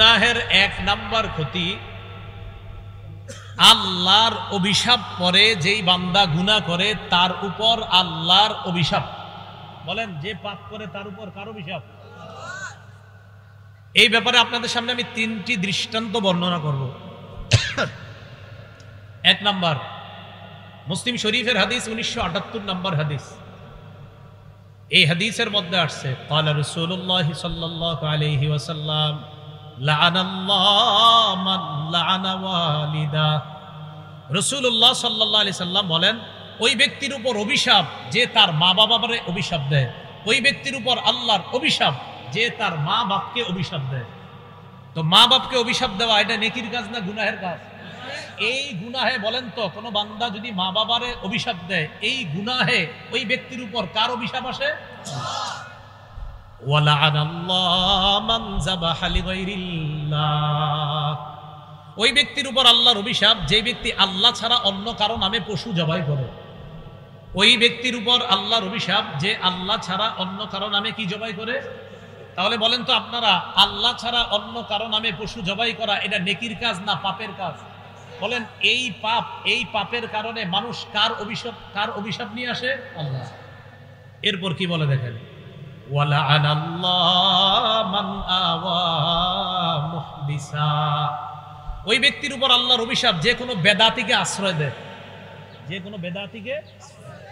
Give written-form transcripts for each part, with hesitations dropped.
গুনাহের এক নাম্বার ক্ষতি, আল্লাহর অভিশাপ পরে যেই বান্দা গুনাহ করে তার উপর আল্লাহর অভিশাপ। বলেন, যে পাপ করে তার উপর কার অভিশাপ? এই ব্যাপারে আপনাদের সামনে আমি 3টি দৃষ্টান্ত বর্ণনা করব। এক নাম্বার, মুসলিম শরীফের হাদিস, 1978 নম্বর হাদিস। এই হাদিসের মধ্যে আসছে, ক্বালা রাসূলুল্লাহ সাল্লাল্লাহু আলাইহি ওয়াসাল্লাম লাআনাল্লাহু মান লাআনা ওয়ালিদা। রাসূলুল্লাহ সাল্লাল্লাহু আলাইহি সাল্লাম বলেন, ওই ব্যক্তির উপর অভিশাপ যে তার মা বাবারে অভিশাপ দেয়। ওই ব্যক্তির উপর আল্লাহর অভিশাপ যে তার মা বাপকে অভিশাপ দেয়। তো মা বাপকে অভিশাপ দেওয়া এটা নেকির কাজ না গুনাহের কাজ? এই গুনাহে বলেন তো, কোন বান্দা যদি মা বাবারে অভিশাপ দেয়, এই গুনাহে ওই ব্যক্তির উপর কার অভিশাপ আসে? ওয়ালা'আনাল্লাহু মান যাবাহা লিগাইরিল্লাহ। ওই ব্যক্তির উপর আল্লাহর অভিশাপ যে ব্যক্তি আল্লাহ ছাড়া অন্য কারো নামে পশু জবাই করে। ওই ব্যক্তির উপর আল্লাহর অভিশাপ যে আল্লাহ ছাড়া অন্য কারো নামে কি জবাই করে। তাহলে বলেন তো আপনারা, আল্লাহ ছাড়া অন্য কারো নামে পশু জবাই করা এটা নেকির কাজ না পাপের কাজ? বলেন, এই পাপ, এই পাপের কারণে মানুষ কার অভিশাপ নিয়ে আসে? আল্লাহ। এরপর কি বলে দেখেন, ওয়ালা'আনাল্লাহু মান আওয়া মুহদিসা। ওই ব্যক্তির উপর আল্লাহর অভিশাপ যে কোনো বেদাতিকে আশ্রয় দেয়। যে কোনো বেদাতিকে,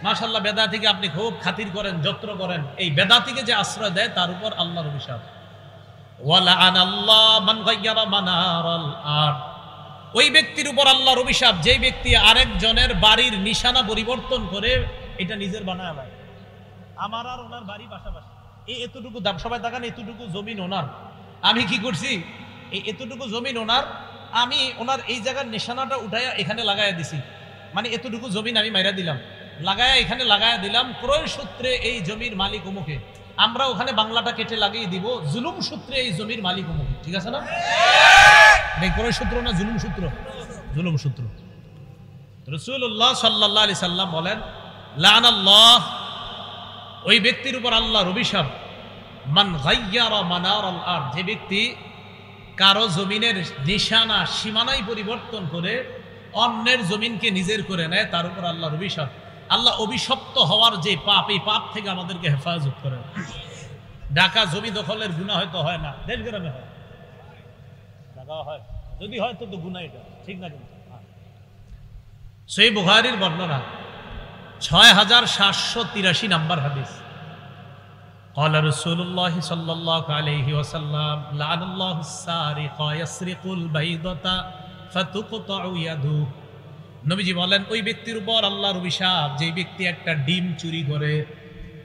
মাশাআল্লাহ বেদাতিকে আপনি খুব খাতির করেন, যত্ন করেন, এই বেদাতিকে যে আশ্রয় দেয় তার উপর আল্লাহর অভিশাপ। ওয়ালা'আনাল্লাহু মান গায়্যারা মানারাল আরদ। ওই ব্যক্তির উপর আল্লাহর অভিশাপ যে ব্যক্তি আরেকজনের বাড়ির নিশানা পরিবর্তন করে এটা নিজের বানায় নেয়। আমার আর ওনার বাড়ি পাশাপাশি, এতটুকু দাম, সবাই দেখান, এতটুকু জমিন ওনার। আমি কি করছি, এই এতটুকু জমিন ওনার, আমি ওনার এই জায়গার নিশানাটা উঠাইয়া এখানে লাগাইয়া দিছি। মানে এতটুকু জমিন আমি মাইরা দিলাম, লাগাইয়া এখানে লাগাইয়া দিলাম, ক্রয় সূত্রে এই জমির মালিক অমুকে। আমরা ওখানে বাংলাটা কেটে লাগিয়ে দিব, জুলুম সূত্রে এই জমির মালিক অমুকে। ঠিক আছে না? ক্রয় সূত্র না জুলুম সূত্র? জুলুম সূত্র। রাসূলুল্লাহ সাল্লাল্লাহু আলাইহি সাল্লাম বলেন, লাআনাল্লাহ, ওই ব্যক্তির উপর আল্লাহর অভিশাপ, মান গায়্যারা মানারাল আরদ, যে ব্যক্তি কারো জমিনের নিশানা সীমানাই পরিবর্তন করে অন্যের জমিনকে নিজের করে নেয়, তার উপর আল্লাহর অভিশাপ। আল্লাহ অভিশপ্ত হওয়ার যে পাপ, এই পাপ থেকে আমাদেরকে হেফাজত করেন। ঢাকা জমি দখলের গুনাহ হয়তো হয় না, দেশ গ্রামে হয়, ঢাকা হয়, যদি হয় তো গুনাহ, এটা ঠিক না? কিন্তু সহিহ বুখারীর বর্ণনা 6783 নম্বর হাদিস। قال رسول الله صلى الله عليه وسلم لعن الله السارق يسرق البيضة فتقطع يده। নবীজি বলেন, ওই ব্যক্তির উপর আল্লাহর অভিশাপ যে ব্যক্তি একটা ডিম চুরি করে।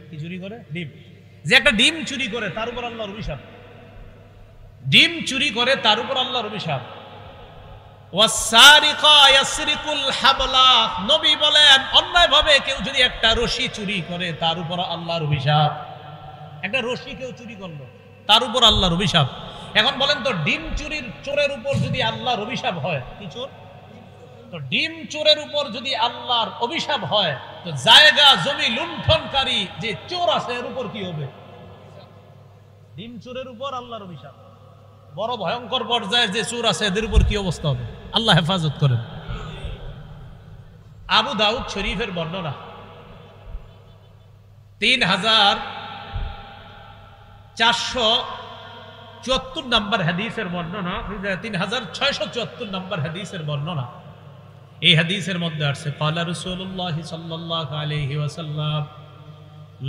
কি চুরি করে? ডিম। যে একটা ডিম চুরি করে তার উপর আল্লাহর অভিশাপ। ডিম চুরি করে তার উপর আল্লাহর অভিশাপ। ওয়াসারিকা ইয়াসরিকুল হাবলা। নবী বলেন, অন্যায়ভাবে কেউ যদি একটা রশি চুরি করে তার উপর আল্লাহর অভিশাপ। একটা রশি কেউ চুরি করলো, তার উপর আল্লাহর অভিশাপ। এখন বলেন তো, ডিম চুরির চোরের উপর যদি আল্লাহর অভিশাপ হয়, কি চোর? তো ডিম চোরের উপর যদি আল্লাহর অভিশাপ হয়, তো জায়গা জমি লুণ্ঠনকারী যে চোর আছে এর উপর কি হবে? ডিম চোরের উপর আল্লাহর অভিশাপ। বড় ভয়ঙ্কর পর্যায়ে যে চোর আছে এদের উপর কি অবস্থা হবে? আল্লাহ হেফাজত করেন। আবু দাউদ শরীফের বর্ণনা 3474 নম্বর হাদিসের বর্ণনা, 3674 নম্বর হাদিসের বর্ণনা। এই হাদিসের মধ্যে আছে, ক্বালা রাসূলুল্লাহ সাল্লাল্লাহু আলাইহি ওয়াসাল্লাম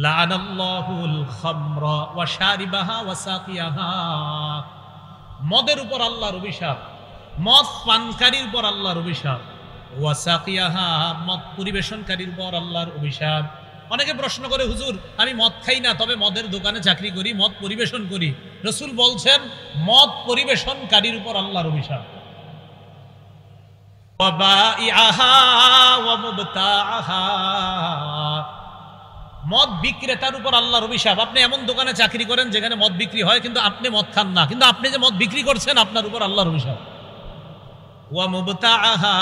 লাআনাল্লাহুল খামরা ওয়া শারিবাহা ওয়া সাকিয়াহা। মদের উপর আল্লাহর অভিশাপ, মদ পানকারীর উপর আল্লাহর অভিশাপ। ওয়া সাকিয়াহা, মদ পরিবেশনকারীর উপর আল্লাহর অভিশাপ। অনেকে প্রশ্ন করে, হুজুর আমি মদ খাই না, তবে মদের দোকানে চাকরি করি, মদ পরিবেশন করি। রাসূল বলছেন, মদ পরিবেশনকারীর উপর আল্লাহর অভিশাপ। ওয়া বাইআহা ওয়া মুবতাআহা, মদ বিক্রেতার উপর আল্লাহর অভিশাপ। আপনি এমন দোকানে চাকরি করেন যেখানে মদ বিক্রি হয়, কিন্তু আপনি মদ খান না, কিন্তু আপনি যে মদ বিক্রি করছেন আপনার উপর আল্লাহর অভিশাপ। ওয়া মুবতাআহা,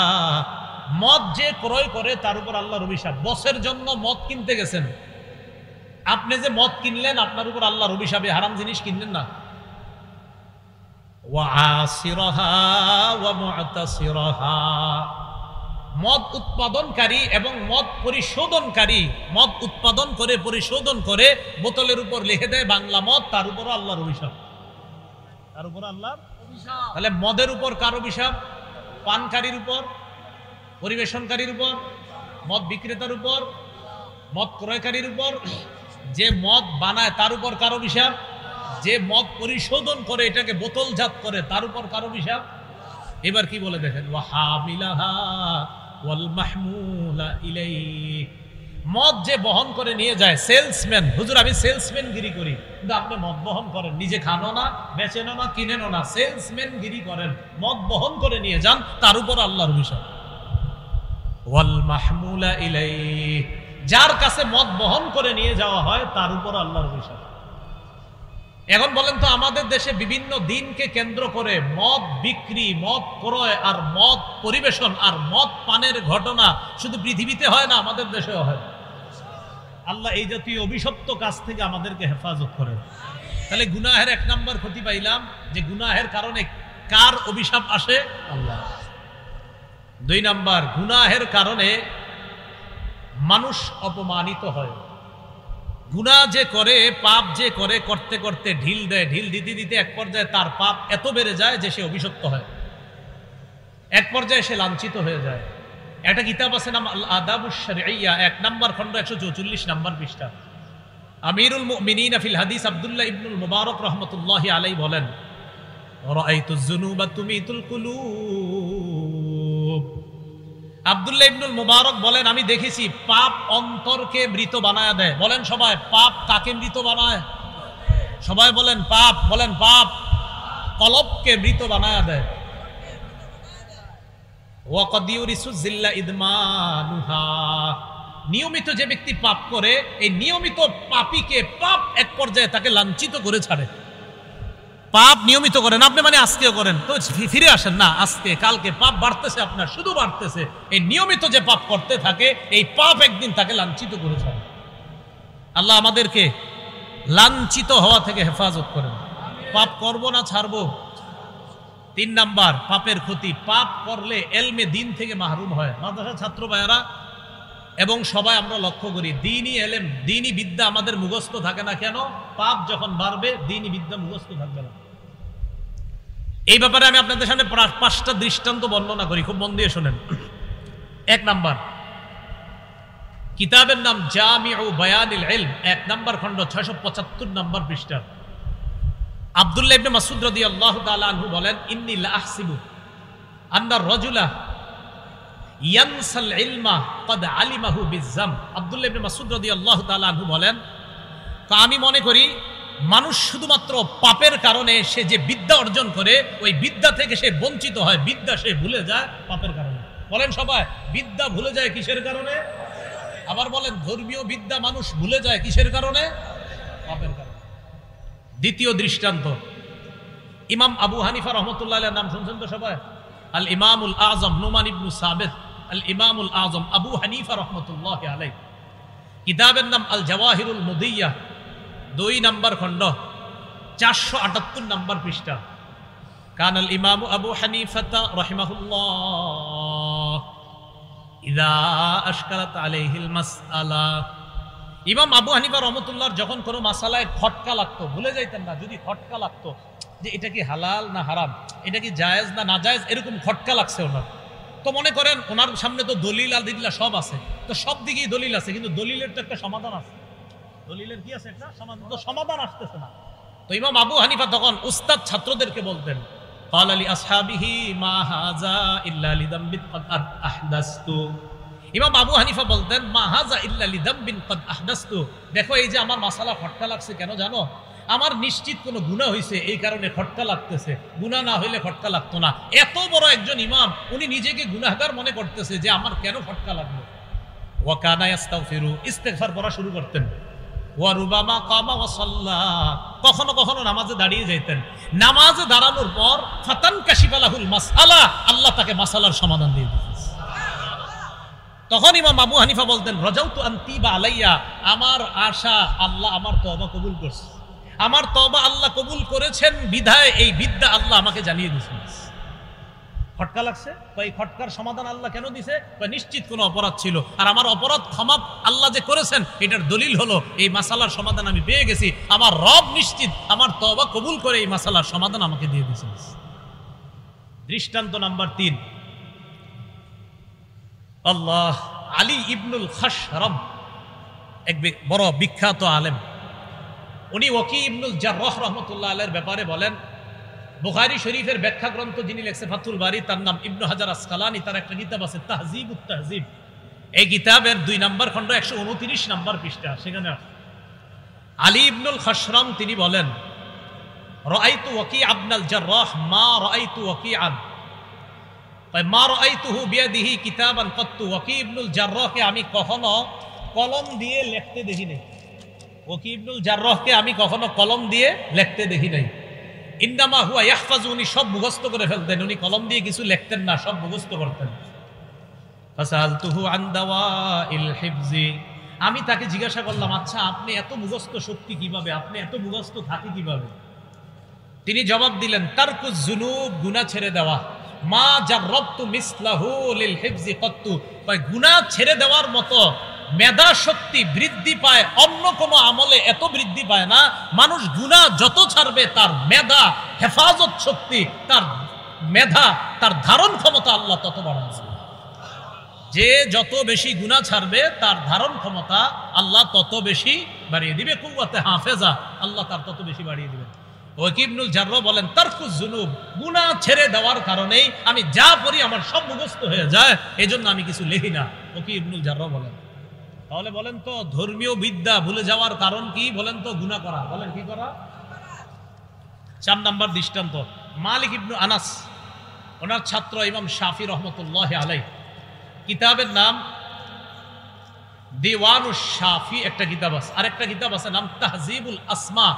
মদ যে ক্রয় করে তার উপর আল্লাহর অভিশাপ। বসের জন্য মদ কিনতে গেছেন, আপনি যে মদ কিনলেন আপনার উপর আল্লাহর অভিশাপ। হারাম জিনিস কিনলেন না। ওয়া আসিরাহা ওয়া মু'তাসিরাহা, মদ উৎপাদনকারী এবং মদ পরিশোধনকারী, মদ উৎপাদন করে পরিশোধন করে বোতলের উপর লিখে দেয় বাংলা মদ, তার উপর আল্লাহর অভিশাপ, তার উপর আল্লাহর অভিশাপ। তাহলে মদের উপর কার অভিশাপ? পানকারীর উপর, পরিবেশনকারীর উপর, মদ বিক্রেতার উপর, মদ ক্রয়কারীর উপর, যে মদ বানায় তার উপর কার অভিশাপ, যে মদ পরিশোধন করে এটাকে বোতলজাত করে তার উপর কার অভিশাপ। এবার কি বলে দেখেন, ওয়া হামিলাহা ওয়াল মাহমুলা ইলাইহি, মদ যে বহন করে নিয়ে যায়, সেলসম্যান, হুজুর আমি সেলসম্যান গিরি করি, কিন্তু আপনি মদ বহন করেন, নিজে খানো না, বেচেনো না, কিনেনো না, সেলসম্যান গিরি করেন, মদ বহন করে নিয়ে যান, তার উপর আল্লাহর অভিশাপ। ওয়াল মাহমুলা ইলাইহি, যার কাছে মদ বহন করে নিয়ে যাওয়া হয় তার উপর আল্লাহর অভিশাপ। এখন বলেন তো, আমাদের দেশে বিভিন্ন দিনকে কেন্দ্র করে মদ বিক্রি, মদ ক্রয় আর মদ পরিবেশন আর মদ পানের ঘটনা শুধু পৃথিবীতে হয় না, আমাদের দেশেও হয়। আল্লাহ এই জাতীয় অভিশপ্ত কাজ থেকে আমাদেরকে হেফাজত করেন। তাহলে গুনাহের এক নাম্বার ক্ষতি পাইলাম যে গুনাহের কারণে কার অভিশাপ আসে? আল্লাহ। দুই নাম্বার, গুনাহের কারণে মানুষ অপমানিত হয়। গুনাহ যে করে, পাপ যে করে, করতে করতে ঢিল দেয়, ঢিল দিতে দিতে এক পর্যায়ে তার পাপ এত বেড়ে যায় যে সে অভিশপ্ত হয়, এক পর্যায়ে সে লাঞ্ছিত হয়ে যায়। একটা কিতাব আছে নাম আল আদাবুশ শারঈয়া, 1 নম্বর খণ্ড 144 নম্বর পৃষ্ঠা। আমিরুল মুমিনিন ফিল হাদিস আব্দুল্লাহ ইবনুল মুবারক রাহমাতুল্লাহি আলাইহি বলেন, রাআইতুজ যুনুবা তুমিতুল কুলুব। আব্দুল্লাহ ইবনুল মুবারক বলেন, আমি দেখেছি পাপ অন্তরকে মৃত বানায় দেয়। বলেন সবাই, পাপ কাকে মৃত বানায়? সবাই বলেন পাপ, বলেন পাপ কলবকে মৃত বানায় দেয়। ওয়া ক্বাদ ইউরিসু যিল্লা ইদমানুহা, নিয়মিত যে ব্যক্তি পাপ করে, এই নিয়মিত পাপীকে পাপ এক পর্যায়ে তাকে লাঞ্ছিত করে ছাড়ে। পাপ নিয়মিত করেন আপনি, মানে আজকেও করেন তো ফিরে আসেন না, আজকে কালকে পাপ বাড়তেছে, আপনার শুধু বাড়তেছে। এই নিয়মিত যে পাপ করতে থাকে, এই পাপ একদিন তাকে লাঞ্ছিত করে ছাড়ে। আল্লাহ আমাদেরকে লাঞ্ছিত হওয়া থেকে হেফাজত করেন। পাপ করব না ছাড়বো। 3 নাম্বার পাপের ক্ষতি, পাপ করলে এলমে দিন থেকে মাহরুম হয়। মাদ্রাসা ছাত্র ভাইয়েরা এবং সবাই আমরা লক্ষ্য করি, দ্বীনি এলেম, দ্বীনি বিদ্যা আমাদের মুখস্থ থাকে না কেন? পাপ যখন বাড়বে দ্বীনি বিদ্যা মুখস্থ থাকবে না। এই ব্যাপারে আমি আপনাদের সামনে 5টা দৃষ্টান্ত বর্ণনা করি, খুব মন দিয়ে শোনেন। 1 নাম্বার, কিতাবের নাম জামিউ বায়ানিল ইলম, 1 নাম্বার খণ্ড 675 নম্বর পৃষ্ঠা। আব্দুল্লাহ ইবনে মাসউদ রাদিয়াল্লাহু তাআলা আনহু বলেন, ইন্নী লা আহসিবু আন্না রাজুলা ইয়ানসাল ইলমা ক্বাদ আলিমাহু বিযাম। আব্দুল্লাহ ইবনে মাসউদ রাদিয়াল্লাহু তাআলা আনহু বলেন, আমি মনে করি মানুষ শুধুমাত্র পাপের কারণে সে যে বিদ্যা অর্জন করে, ওই বিদ্যা থেকে সে বঞ্চিত হয়, বিদ্যা সে ভুলে যায় পাপের কারণে। বলেন সবাই, বিদ্যা ভুলে যায় কিসের কারণে? আবার বলেন, ধর্মীয় বিদ্যা মানুষ ভুলে যায় কিসের কারণে? পাপের কারণে। দ্বিতীয় দৃষ্টান্ত, ইমাম আবু হানিফা রাহমাতুল্লাহ আলাইহির নাম শুনছেন তো সবাই? আল ইমামুল আযম নুমান ইবনে সাবিত, আল ইমামুল আযম আবু হানিফা রাহমাতুল্লাহ আলাইহি, কিতাবের নাম আল জাওয়াহিরুল মুদিয়্যা, 2 নম্বর খণ্ড 478 নম্বর পৃষ্ঠা। কানাল ইমাম আবু হানিফা রাহিমাহুল্লাহ ইযা আশকালাত আলাইহিল মাসআলা, ইমাম আবু হানিফা রাহমাতুল্লাহর যখন কোনো মাসালায় খটকা লাগতো, ভুলে যাইতেন না, যদি খটকা লাগতো যে এটা কি হালাল না হারাম, এটা কি জায়েজ না নাজায়েজ, এরকম খটকা লাগছে ওনার, তো মনে করেন ওনার সামনে তো দলিল আদিল্লা সব আছে, তো সব দিকেই দলিল আছে, কিন্তু দলিলের তো একটা সমাধান আছে, দলিলের কি আছে? একটা সমাধান, তো সমাধান আসতেছে না। তো ইমাম আবু হানিফা তখন উস্তাদ ছাত্রদেরকে বলতেন, ক্বাল লি আসহাবিহি মা হাযা ইল্লা লিযামবিন ক্বাদ আহদাসতু। ইমাম আবু হানিফা বলতেন, মা হাযা ইল্লা লিযামবিন ক্বাদ আহদাসতু, দেখো এই যে আমার মাসালা খটকা লাগছে কেন জানো? আমার নিশ্চিত কোনো গুনাহ হইছে, এই কারণে খটকা লাগতেছে, গুনাহ না হইলে খটকা লাগতো না। এত বড় একজন ইমাম, উনি নিজেকে গুনাহগার মনে করতেছে যে আমার কেন খটকা লাগলো। ওয়া কানা ইস্তাগফিরু, ইস্তিগফার করা শুরু করতেন। ওয়া রুবামা কামা ওয়া সাল্লা, কখনো কখনো নামাজে দাঁড়িয়ে যাইতেন। নামাজে দাঁড়ানোর পর ফাতান কাশিফা লাহুল মাসআলা, আল্লাহ তাকে মাসালার সমাধান দিয়ে দিতেন। তখন ইমাম আবু হানিফা বলতেন, রাজাউতু আন তিবা আলাইয়া, আমার আশা আল্লাহ আমার তওবা কবুল করছে। আমার তওবা আল্লাহ কবুল করেছেন বিধায় এই বিদ্যা আল্লাহ আমাকে জানিয়ে দিয়েছেন। খটকা লাগছে, এই খটকার সমাধান আল্লাহ কেন দিছে? নিশ্চিত কোনো অপরাধ ছিল, আর আমার অপরাধ ক্ষমা আল্লাহ যে করেছেন এটার দলিল হলো এই মাসালার সমাধান আমি পেয়ে গেছি। আমার রব নিশ্চিত আমার তওবা কবুল করে এই মাসালার সমাধান আমাকে দিয়ে দিয়েছেন। দৃষ্টান্ত নাম্বার 3, আল্লাহ আলী ইবনুল খাশরাম, এক বড় বিখ্যাত আলেম। উনি ওয়াকি ইবনুল জাররাহ রাহমাতুল্লাহ আলাইহির ব্যাপারে বলেন, বুখারী শরীফের ব্যাখ্যা গ্রন্থ যিনি লিখছেন ফাথুল বারী, তার নাম ইবনু হাজার আসকালানী, তার একটা কিতাব আছে তাহজিবুত তাহজিব। এই কিতাবের 2 নম্বর খণ্ড 129 নম্বর পৃষ্ঠা, সেখানে আলী ইবনুল খাশরাম তিনি বলেন, রাআইতু ওয়াকি ইবনুল জাররাহ মা রাআইতু ওয়াকিআন মা রাআইতুহু বিয়াদিহি কিতাবান কাত্তু। ওয়াকি ইবনুল জাররাহকে আমি কখনো কলম দিয়ে লিখতে দেখি নাই। ওয়াকি ইবনুল জাররাহকে আমি কখনো কলম দিয়ে লিখতে দেখি নাই। ইন্নামা হুয়া ইয়াহফাজু, উনি সব মুখস্থ করে ফেলতেন, উনি কলম দিয়ে কিছু লিখতেন না, সব মুখস্থ করতেন। ফাসালতুহু আন দাওয়াইল হিফজি, আমি তাকে জিজ্ঞাসা করলাম, আচ্ছা আপনি এত মুখস্থ শক্তি কিভাবে, আপনি এত মুখস্থ থাকে কিভাবে? তিনি জবাব দিলেন, তারকুজ যুনুব, গুনাহ ছেড়ে দেওয়া। মা জাররাবতু মিসলাহু লিল হিফজি কাত্তু, গুনাহ ছেড়ে দেওয়ার মতো মেধা শক্তি বৃদ্ধি পায় অন্য কোনো আমলে এত বৃদ্ধি পায় না। মানুষ গুনাহ যত ছাড়বে তার মেধা, হেফাজত শক্তি, তার মেধা, তার ধারণ ক্ষমতা আল্লাহ তত বাড়াবে। যে যত বেশি গুনাহ ছাড়বে তার ধারণ ক্ষমতা আল্লাহ তত বেশি বাড়িয়ে দিবে। কুওয়াতে হাফেজা, আল্লাহ তার তত বেশি বাড়িয়ে দিবেন। ওয়াকি ইবনুল জাররাহ বলেন, তারকুজ যুনুব, গুনাহ ছেড়ে দেওয়ার কারণেই আমি যা পড়ি আমার সব মুখস্থ হয়ে যায়, এজন্য আমি কিছু লিখি না। ওয়াকি ইবনুল জাররাহ বলেন। তাহলে বলেন তো ধর্মীয় বিদ্যা ভুলে যাওয়ার কারণ কি? বলেন তো গুনাহ করা। বলেন কি করা? 4 নম্বর দৃষ্টান্ত, মালিক ইবনু আনাস, ওনার ছাত্র ইমাম শাফি রহমতুল্লাহ আলাইহি, কিতাবের নাম দিওয়ানুশ শাফি একটা কিতাব আছে, আরেকটা কিতাব আছে নাম তাহজিবুল আসমা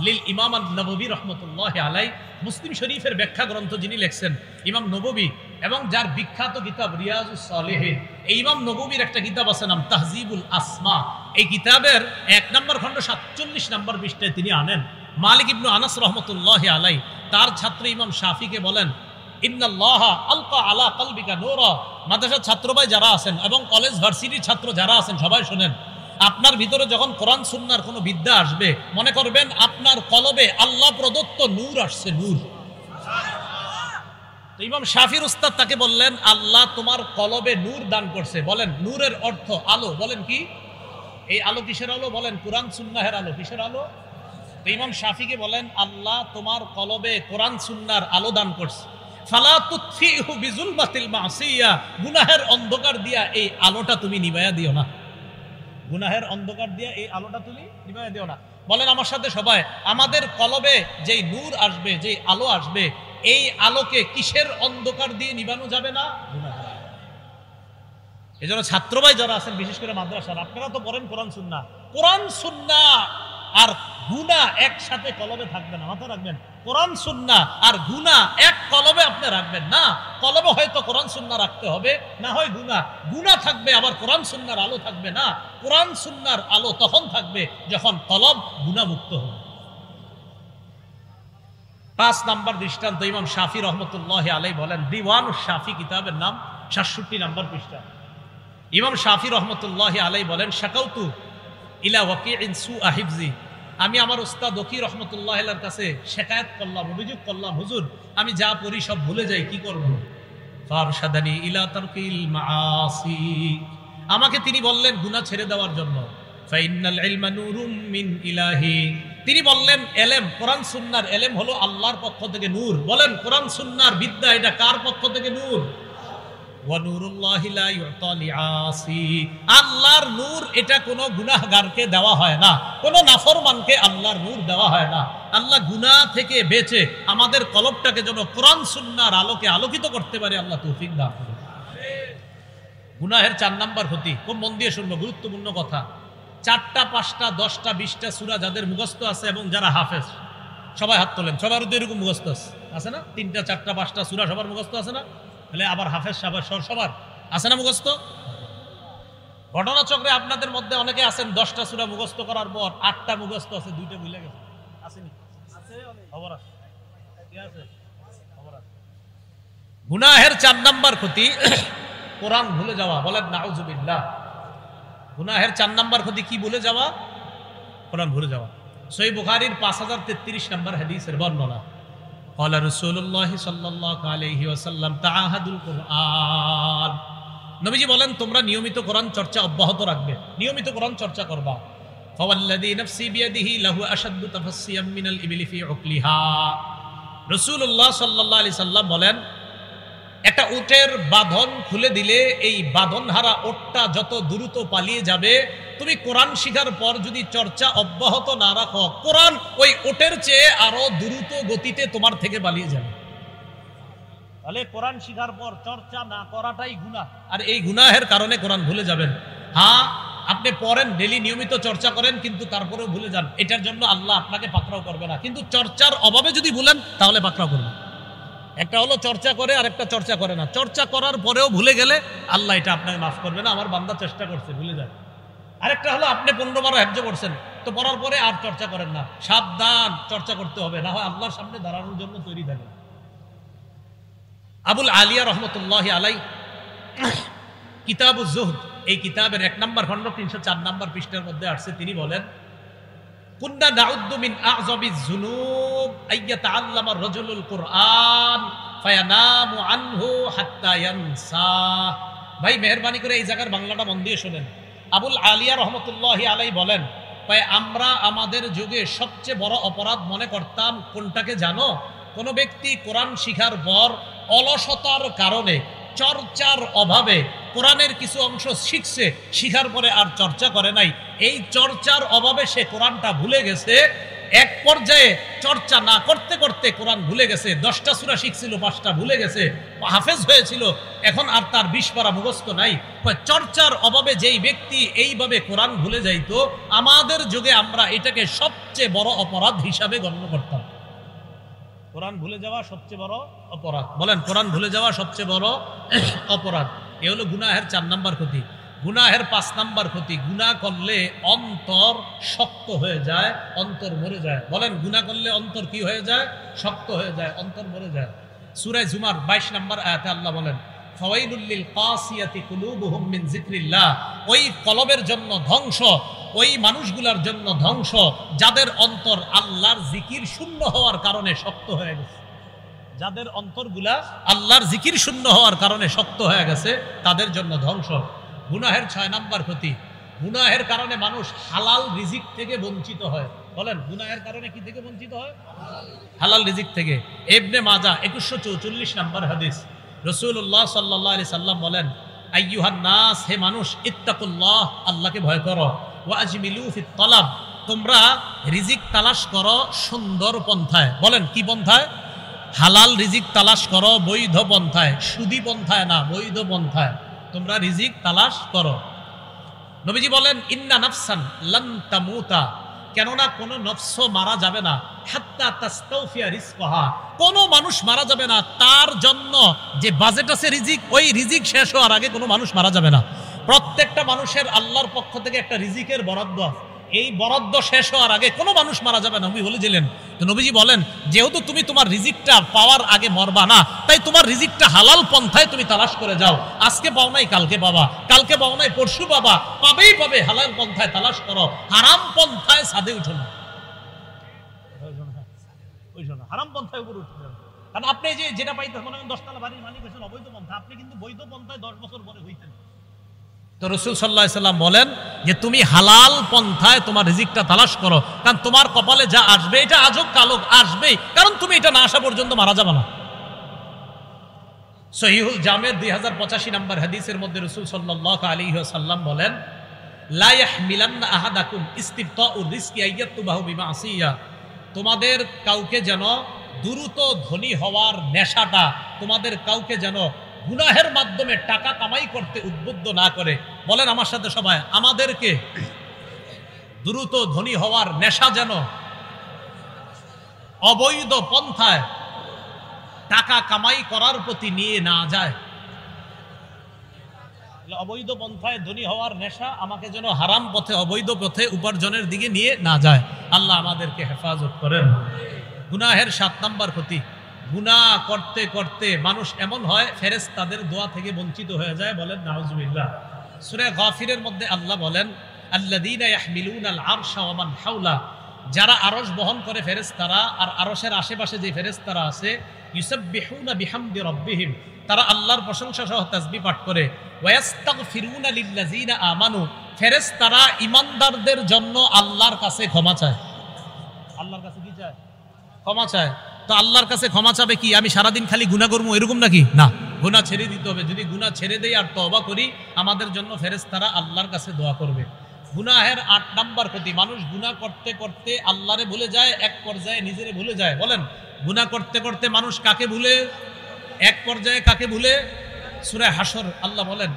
লিল ইমাম আন-নববী রাহমাতুল্লাহি আলাইহি। মুসলিম শরীফের ব্যাখ্যা গ্রন্থ যিনি লিখছেন ইমাম নববী, এবং যার বিখ্যাত কিতাব রিয়াজুস সালিহিন, এই ইমাম নববীর একটা কিতাব আছে নাম তাহজিবুল আসমা। এই কিতাবের 1 নম্বর খণ্ড 47 নম্বর পৃষ্ঠায় তিনি আনেন, মালিক ইবনু আনাস রাহমাতুল্লাহি আলাইহি তার ছাত্র ইমাম শাফিকে বলেন, ইন্নাল্লাহা আলকা আলা কলবিকা নূরা। মাদ্রাসার ছাত্র ভাই যারা আছেন এবং কলেজ ভার্সিটির ছাত্র যারা আছেন সবাই শুনেন, আপনার ভিতরে যখন কোরআন সুন্নাহর কোনো বিদ্যা আসবে, মনে করবেন আপনার কলবে আল্লাহ প্রদত্ত নূর আসছে, নূর। তো ইমাম শাফির উস্তাদ তাকে বললেন, আল্লাহ তোমার কলবে নূর দান করছে। বলেন নূরের অর্থ আলো। বলেন কি? এই আলো কিসের আলো? বলেন কোরআন সুন্নাহের আলো। কিসের আলো? তো ইমাম শাফিকে বলেন, আল্লাহ তোমার কলবে কোরআন সুন্নাহর আলো দান করছে। ফালা তুতফিহু বিজুলমাতিল মাসিয়া, গুনাহের অন্ধকার দিয়া এই আলোটা তুমি নিভায়া দিও না। গুনাহের অন্ধকার দিয়া এই আলোটা তুমি নিভায়া দিও না। বলেন আমার সাথে সবাই, আমাদের কলবে যেই নূর আসবে, যেই আলো আসবে, এই আলোকে কিসের অন্ধকার দিয়ে নিভানো যাবে না? গুনাহের। এজন্য ছাত্র ভাই যারা আছেন, বিশেষ করে মাদ্রাসার, আপনারা তো পড়েন কোরআন সুন্নাহ। কোরআন সুন্নাহ আর গুনাহ একসাথে কলবে থাকবে না, মাথা রাখবেন। কোরআন সুন্নাহ আর গুনাহ এক কলবে আপনি রাখবেন না। কলবে হয়তো কোরআন সুন্নাহ রাখতে হবে, না হয় গুনাহ। গুনাহ থাকবে আবার কোরআন সুন্নাহর আলো থাকবে না। কোরআন সুন্নাহর আলো তখন থাকবে যখন কলব গুনাহ মুক্ত হবে। 5 নম্বর দৃষ্টান্ত, ইমাম শাফি রহমতুল্লাহ আলাইহি বলেন, দিওয়ানুশ শাফি কিতাবের নাম 67 নম্বর পৃষ্ঠা। ইমাম শাফি রহমতুল্লাহ আলাইহি বলেন, শাকাউতু ইলা ওয়াকিইন সুআ হিফজি, আমি আমার উস্তাদ ওয়াকি রহমতুল্লাহ আলাইহির কাছে শিকায়াত করলাম, অভিযোগ করলাম, হুজুর আমি যা পড়ি সব ভুলে যাই, কি করব? ফারশাদানি ইলা তারকিল মাআসি, আমাকে তিনি বললেন গুনাহ ছেড়ে দেওয়ার জন্য। ফাইন্নাল ইলমা নূরুম মিন ইলাহি, তিনি বললেন এলেম, কোরআন সুন্নাহর এলেম হলো আল্লাহর পক্ষ থেকে নূর। বলেন কোরআন সুন্নাহর বিদ্যা এটা কার পক্ষ থেকে নূর? ওয়া নূরুল্লাহি লা ইউতা লিআসি, আল্লাহর নূর এটা কোনো গুনাহগারকে দেওয়া হয় না, কোনো নাফরমানকে আল্লাহর নূর দেওয়া হয় না। আল্লাহ গুনাহ থেকে বেঁচে আমাদের কলবটাকে যেন কোরআন সুন্নাহর আলোকে আলোকিত করতে পারে, আল্লাহ তৌফিক দান করুন। গুনাহের 4 নাম্বার ক্ষতি, খুব মন দিয়ে শুনবো, গুরুত্বপূর্ণ কথা। 4টা 5টা 10টা 20টা সূরা যাদের মুখস্থ আছে এবং যারা হাফেজ, সবাই হাত তোলেন। সবার তো এরকম মুখস্থ আছে না? 3টা 4টা 5টা সূরা সবার মুখস্থ আছে না? তাহলে আবার হাফেজ সাহেব সবার আছে না মুখস্থ? ঘটনা চক্রে আপনাদের মধ্যে অনেকে আছেন 10টা সূরা মুখস্থ করার পর 8টা মুখস্থ আছে, 2টা ভুলে গেছে, আসেনি? খবর আছে, কি আছে? খবর আছে। গুনাহের 4 নাম্বার ক্ষতি কোরআন ভুলে যাওয়া। বলেন নাউজুবিল্লাহ। গুনাহের 4 নাম্বার ক্ষতি কি ভুলে যাওয়া? কোরআন ভুলে যাওয়া। সহিহ বুখারীর 5033 নম্বর হাদিসের বর্ণনা। قال رسول الله صلى الله عليه وسلم تعاهدوا القرآن। নবীজি বলেন তোমরা নিয়মিত কোরআন চর্চা অব্যাহত রাখবে, নিয়মিত কোরআন চর্চা করবা। فوالذي نفسي بيده له أشد تفصيا من الإبل في عقلها। রাসূলুল্লাহ সাল্লাল্লাহু আলাইহি সাল্লাম বলেন একটা উটের বাঁধন খুলে দিলে এই বাঁধনহারা ওটটা যত দ্রুত পালিয়ে যাবে, তুমি কোরআন শিখার পর যদি চর্চা অব্যাহত না রাখো, কোরআন ওই ওটের চেয়ে আরো দ্রুত গতিতে তোমার থেকে পালিয়ে যাবে। তাহলে কোরআন শিখার পর চর্চা না করাটাই গুনাহ, আর এই গুনাহের কারণে কোরআন ভুলে যাবেন। হ্যাঁ, আপনি পড়েন, ডেলি নিয়মিত চর্চা করেন, কিন্তু তারপরেও ভুলে যান, এটার জন্য আল্লাহ আপনাকে পাকড়াও করবে না। কিন্তু চর্চার অভাবে যদি ভুলেন তাহলে পাকড়াও করবে। একটা হলো চর্চা করে আর একটা চর্চা করে না। চর্চা করার পরেও ভুলে গেলে আল্লাহ এটা আপনাকে মাফ করবে না, আমার বান্দা চেষ্টা করছে ভুলে যায়। আরেকটা হলো আপনি 15 বার হেফজ করছেন, তো পড়ার পরে আর চর্চা করেন না। সাবধান, চর্চা করতে হবে, না হয় আল্লাহর সামনে দাঁড়ানোর জন্য তৈরি থাকেন। আবুল আলিয়া রহমতুল্লাহ আলাই কিতাবুজ জুহদ, এই কিতাবের 1 নম্বর খণ্ড 304 নম্বর পৃষ্ঠার মধ্যে আসছে, তিনি বলেন কুন্না নাউদ্দু মিন আযমিজ যুনুব আইয়াতাআল্লামা রাজুলুল কুরআন ফায়ানামু আনহু হাত্তা ইয়ানসা। ভাই মেহেরবানি করে এই জায়গার বাংলাটা মন দিয়ে শুনেন। আবুল আলিয়া রহমতুল্লাহি আলাই বলেন, ভাই আমরা আমাদের যুগে সবচেয়ে বড় অপরাধ মনে করতাম কোনটাকে জানো? কোন ব্যক্তি কোরআন শিখার পর অলসতার কারণে, চর্চার অভাবে কোরআনের কিছু অংশ শিখছে, শিখার পরে আর চর্চা করে নাই। এই চর্চার অভাবে সে কোরআনটা ভুলে গেছে। এক পর্যায়ে চর্চা না করতে করতে কোরআন ভুলে গেছে। 10টা সূরা শিখছিল, 5টা ভুলে গেছে। হাফেজ হয়েছিল, এখন আর তার 20 পারা মুখস্থ নাই। চর্চার অভাবে যেই ব্যক্তি এইভাবে কোরআন ভুলে যাইতো, আমাদের যুগে আমরা এটাকে সবচেয়ে বড় অপরাধ হিসাবে গণ্য করতাম। কোরআন ভুলে যাওয়া সবচেয়ে বড় অপরাধ। বলেন কোরআন ভুলে যাওয়া সবচেয়ে বড় অপরাধ। এ হলো গুনাহের 4 নাম্বার ক্ষতি। গুনাহের 5 নাম্বার ক্ষতি, গুনাহ করলে অন্তর শক্ত হয়ে যায়, অন্তর মরে যায়। বলেন গুনাহ করলে অন্তর কি হয়ে যায়? শক্ত হয়ে যায়, অন্তর মরে যায়। সূরা জুমার 22 নম্বর আয়াতে আল্লাহ বলেন ফাওয়াইলুল লিল কাসিয়াতি কুলুবুহুম মিন যিকরিল্লাহ। ওই কলবের জন্য ধ্বংস, ওই মানুষগুলোর জন্য ধ্বংস যাদের অন্তর আল্লাহর জিকির শূন্য হওয়ার কারণে শক্ত হয়ে গেছে। যাদের অন্তরগুলা আল্লাহর জিকির শূন্য হওয়ার কারণে শক্ত হয়ে গেছে, তাদের জন্য ধ্বংস। গুনাহের 6 নাম্বার ক্ষতি, গুনাহের কারণে মানুষ হালাল রিজিক থেকে বঞ্চিত হয়। বলেন গুনাহের কারণে কি থেকে বঞ্চিত হয়? হালাল রিজিক থেকে। ইবনে মাজাহ 2144 নম্বর হাদিস, রাসূলুল্লাহ সাল্লাল্লাহু আলাইহি সাল্লাম বলেন আইয়ুহান নাস, হে মানুষ, ইত্তাকুল্লাহ, আল্লাহকে ভয় করো, ওয়া আজমিলু ফিত তালাব, তোমরা রিজিক তালাশ করো সুন্দর পন্থায়। বলেন কি পন্থায়? হালাল রিজিক তালাশ করো বৈধ পন্থায়, সুদি পন্থায় না, বৈধ পন্থায় তোমরা রিজিক তালাশ করো। নবীজি বলেন ইন্না নাফসান লান তামুতা, কেননা কোনো নফস মারা যাবে না, হাত্তা তাস্তাউফিয়া রিজকাহা, কোনো মানুষ মারা যাবে না তার জন্য যে বাজেট আছে রিজিক, ওই রিজিক শেষ হওয়ার আগে কোনো মানুষ মারা যাবে না। প্রত্যেকটা মানুষের আল্লাহর পক্ষ থেকে একটা রিজিকের বরাদ্দ আছে, এই বরাদ্দ শেষ হওয়ার আগে কোনো মানুষ মারা যাবে না। নবী বলেছিলেন, তো নবীজি বলেন যেহেতু তুমি তোমার রিজিকটা পাওয়ার আগে মরবা না, তাই তোমার রিজিকটা হালাল পন্থায় তুমি তালাশ করে যাও। আজকে পাও নাই কালকে পাবা, কালকে পাও নাই পরশু পাবা, পাবেই পাবে। হালাল পন্থায় তালাশ করো, হারাম পন্থায় ছাদে উঠো না, হারাম পন্থায় উপরে উঠে যান। কারণ আপনি যে যেটা পাইতেন, মনে করেন 10 তলা বাড়ির মালিক হয়েছেন অবৈধ পন্থা, আপনি কিন্তু বৈধ পন্থায় 10 বছর পরে হইতেন। তো রাসূল সাল্লাল্লাহু আলাইহি সাল্লাম বলেন যে তুমি হালাল পন্থায় তোমার রিজিকটা তালাশ করো, কারণ তোমার কপালে যা আসবে এটা আজব কালক আসবেই, কারণ তুমি এটা না আসা পর্যন্ত মারা যাবে না। সহিহুল জামের 2085 নম্বর হাদিসের মধ্যে রাসূল সাল্লাল্লাহু আলাইহি ওয়াসাল্লাম বলেন লা ইয়াহমিলান্না আহাদাকুম ইস্তিবতাউর রিজকি আইয়াতুবাহু বিমাসিয়া, তোমাদের কাউকে যেন দ্রুত ধনী হওয়ার নেশাটা তোমাদের কাউকে যেন গুনাহের মাধ্যমে টাকা কামাই করতে উদ্বুদ্ধ না করে। বলেন আমার সাথে সবাই, আমাদেরকে দ্রুত ধনী হওয়ার নেশা যেন অবৈধ পন্থায় টাকা কামাই করার প্রতি নিয়ে না যায়। অবৈধ পন্থায় ধনী হওয়ার নেশা আমাকে যেন হারাম পথে, অবৈধ পথে উপার্জনের দিকে নিয়ে না যায়। আল্লাহ আমাদেরকে হেফাজত করেন। গুনাহের 7 নম্বর ক্ষতি, গুনাহ করতে করতে মানুষ এমন হয় ফেরেশতাদের দোয়া থেকে বঞ্চিত হয়ে যায়। বলেন নাউজুবিল্লাহ। সূরা গাফিরের মধ্যে আল্লাহ বলেন আল্লাযীনা ইয়াহমিলুনাল আরশা ওয়া মান হাওলা, যারা আরশ বহন করে ফেরেশতারা আর আরশের আশেপাশে যে ফেরেশতারা আছে, ইউসাব্বিহুনা বিহামদি রাব্বিহিম, তারা আল্লাহর প্রশংসা সহ তাসবিহ পাঠ করে। ওয়ায়াস্তাগফিরুনা লিল্লাযীনা আমানু, ফেরেশতারা ঈমানদারদের জন্য আল্লাহর কাছে ক্ষমা চায়। আল্লাহর কাছে কি চায়? ক্ষমা চায়। তো আল্লাহর কাছে ক্ষমা চাবে কি আমি সারাদিন খালি গুনাহ করব এরকম নাকি? না, গুনাহ ছেড়ে দিতে হবে। যদি গুনাহ ছেড়ে দেই আর তওবা করি, আমাদের জন্য ফেরেশতারা আল্লাহর কাছে দোয়া করবে। গুনাহের 8 নম্বর ক্ষতি, মানুষ গুনাহ করতে করতে আল্লাহরে ভুলে যায়, এক পর্যায়ে নিজেরে ভুলে যায়। বলেন গুনাহ করতে করতে মানুষ কাকে ভুলে? এক পর্যায়ে কাকে ভুলে? সূরা হাসর আল্লাহ বলেন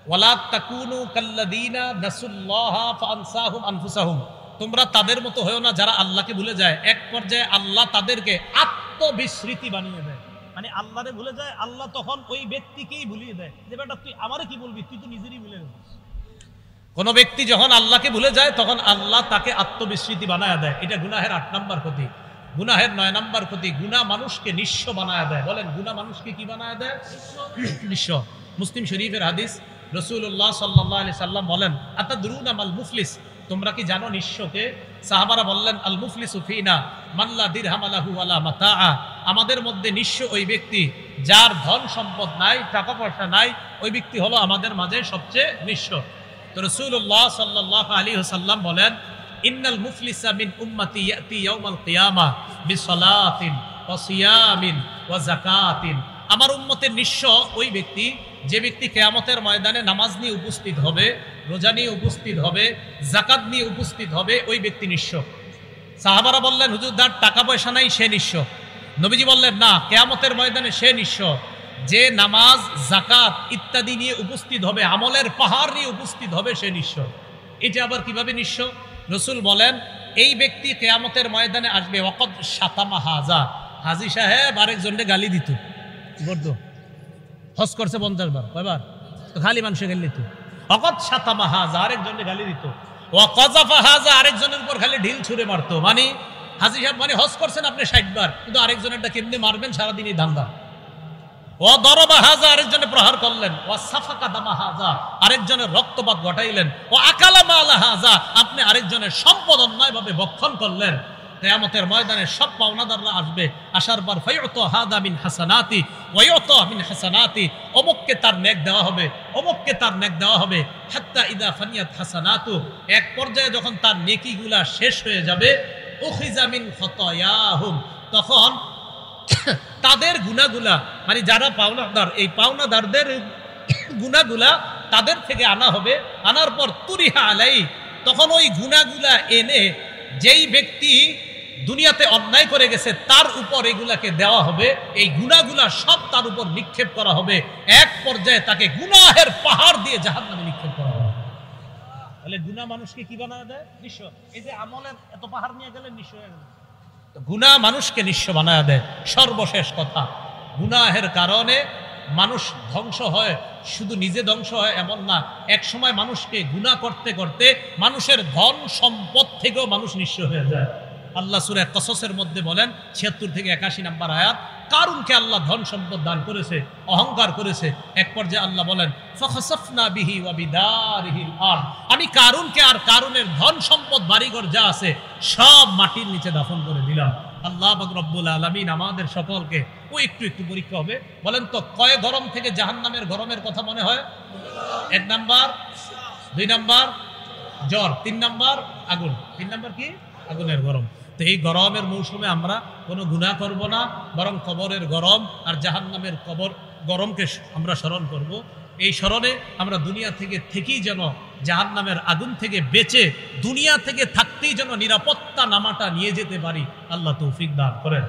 ওয়ালা তাকুনু কাল্লাযীনা নাসুল্লাহা ফাআনসাহুম আনফুসাহুম, তোমরা তাদের মতো হয়ো না যারা আল্লাহকে ভুলে যায়। এক পর্যায়ে আল্লাহ তাদেরকে আত্মবিস্মৃতি বানিয়ে দেয়, মানে আল্লাহরে ভুলে যায়, আল্লাহ তখন ওই ব্যক্তিকেই ভুলিয়ে দেয় যে বেটা তুই আমারে কি বলবি, তুই তো নিজেরই ভুলে গেছিস। কোন ব্যক্তি যখন আল্লাহকে ভুলে যায় তখন আল্লাহ তাকে আত্মবিস্মৃতি বানায় দেয়। এটা গুনাহের 8 নম্বর ক্ষতি। গুনাহের 9 নম্বর ক্ষতি, গুনাহ মানুষকে নিঃস্ব বানায় দেয়। বলেন গুনাহ মানুষকে কি বানায় দেয়? নিঃস্ব। মুসলিম শরীফের হাদিস, রাসূলুল্লাহ সাল্লাল্লাহু আলাইহি সাল্লাম বলেন আতাদরুনা মাল মুফলিস, তোমরা কি জানো নিঃস্বকে? সাহাবারা বললেন আল মুফলিসু ফিনা মান লা দিরহাম লাহু ওয়ালা মাতাআ, আমাদের মধ্যে নিঃস্ব ওই ব্যক্তি যার ধন সম্পদ নাই, টাকা পয়সা নাই, ওই ব্যক্তি হলো আমাদের মাঝে সবচেয়ে নিঃস্ব। তো রাসূলুল্লাহ সাল্লাল্লাহু আলাইহি ওয়াসাল্লাম বলেন ইন্নাল মুফলিসা মিন উম্মতি ইয়াতি ইয়াউমাল কিয়ামা বিসসালাতিন ওয়া সিয়ামিন ওয়া যাকাতিন, আমার উম্মতের নিঃস্ব ওই ব্যক্তি যে ব্যক্তি কিয়ামতের ময়দানে নামাজ নিয়ে উপস্থিত হবে, রোজা নিয়ে উপস্থিত হবে, যাকাত নিয়ে উপস্থিত হবে, ওই ব্যক্তি নিঃস্ব। সাহাবারা বললেন হুজুর তার টাকা পয়সা নাই সে নিঃস্ব। নবীজি বললেন না, কিয়ামতের ময়দানে সে নিঃস্ব যে নামাজ যাকাত ইত্যাদি নিয়ে উপস্থিত হবে, আমলের পাহাড় নিয়ে উপস্থিত হবে, সে নিঃস্ব। এটা আবার কিভাবে নিঃস্ব? রাসূল বলেন এই ব্যক্তি কিয়ামতের ময়দানে আসবে ওয়াকাদ শাতামা হাজা, হাজী সাহেব আরেকজনকে গালি দিত, কি করতো? হজ করছে 50 বার, কয়বার? তো খালি মানুষে গালি দিত। ওয়াকাদ শাতামা হাজা, আরেকজনকে গালি দিত। ওয়া কাযাফা হাজা, আরেকজনের উপর খালি ঢিল ছুঁড়ে মারতো। মানে হাজী সাহেব মানে হজ করছেন আপনি 60 বার, কিন্তু আরেকজনেরটা কেমনে মারবেন সারাদিনই ধান্দা। ও দরবা হাজা, আরেকজনে প্রহার করলেন। ও সাফাকা দামা হাজা, আরেকজনের রক্তপাত ঘটাইলেন। ও আকালা মালা হাজা, আপনি আরেকজনের সম্পদ অন্যায়ভাবে ভক্ষণ করলেন। কিয়ামতের ময়দানে সব পাওনাদাররা আসবে, আসার পর ফায়ুতা হাদা মিন হাসানাতি ওয়া ইউতা মিন হাসানাতি, অমুককে তার নেক দেওয়া হবে, অমুককে তার নেক দেওয়া হবে। হাত্তা ইদা ফানিয়াত হাসানাতু, এক পর্যায়ে যখন তার নেকিগুলা শেষ হয়ে যাবে, উখিযা মিন খতায়াহুম, তখন তাদের গুনাহগুলা, মানে যারা পাওনাদার, এই পাওনাদারদের গুনাহগুলা তাদের থেকে আনা হবে। আনার পর তুরিহা আলাই, তখন ওই গুনাহগুলা এনে যেই ব্যক্তি দুনিয়াতে অন্যায় করে গেছে তার উপর এগুলাকে দেওয়া হবে। এই গুনাহগুলা সব তার উপর নিক্ষেপ করা হবে। এক পর্যায়ে তাকে গুনাহের পাহাড় দিয়ে জাহান্নামে নিক্ষেপ করা হবে। তাহলে গুনাহ মানুষকে কি বানায় দেয়? নিঃস্ব। এই যে আমলের এত পাহাড় নিয়ে গেলে নিঃস্ব হয়ে গেল। গুনাহ মানুষকে নিঃস্ব বানায় দেয়। সর্বশেষ কথা, গুনাহের কারণে মানুষ ধ্বংস হয়, শুধু নিজে ধ্বংস হয় এমন না, এক সময় মানুষকে গুনাহ করতে করতে মানুষের ধন সম্পদ থেকেও মানুষ নিঃস্ব হয়ে যায়। আল্লাহ সূরা কসসের মধ্যে বলেন ৭৬ থেকে ৮১ নম্বর আয়াত, কারুনকে আল্লাহ ধন সম্পদ দান করেছে, অহংকার করেছে। এক পর্যায়ে আল্লাহ বলেন ফাখাসাফনা বিহি ওয়া বিদারিহিল আরদ, আমি কারুনকে আর কারুনের ধন সম্পদ বাড়িঘর যা আছে সব মাটির নিচে দাফন করে দিলাম। আল্লাহ পাক রব্বুল আলামিন আমাদের সকলকে একটু একটু পরীক্ষা হবে। বলেন তো কয় গরম থেকে জাহান্নামের গরমের কথা মনে হয়? 1 নাম্বার, 2 নাম্বার জ্বর, 3 নাম্বার আগুন। 3 নাম্বার কি? আগুনের গরম। তো এই গরমের মৌসুমে আমরা কোনো গুনাহ করব না, বরং কবরের গরম আর জাহান্নামের গরমকে আমরা স্মরণ করব। এই স্মরণে আমরা দুনিয়া থেকেই যেন জাহান্নামের আগুন থেকে বেঁচে দুনিয়া থেকে থাকতেই যেন নিরাপত্তা নামাটা নিয়ে যেতে পারি। আল্লাহ তৌফিক দান করেন।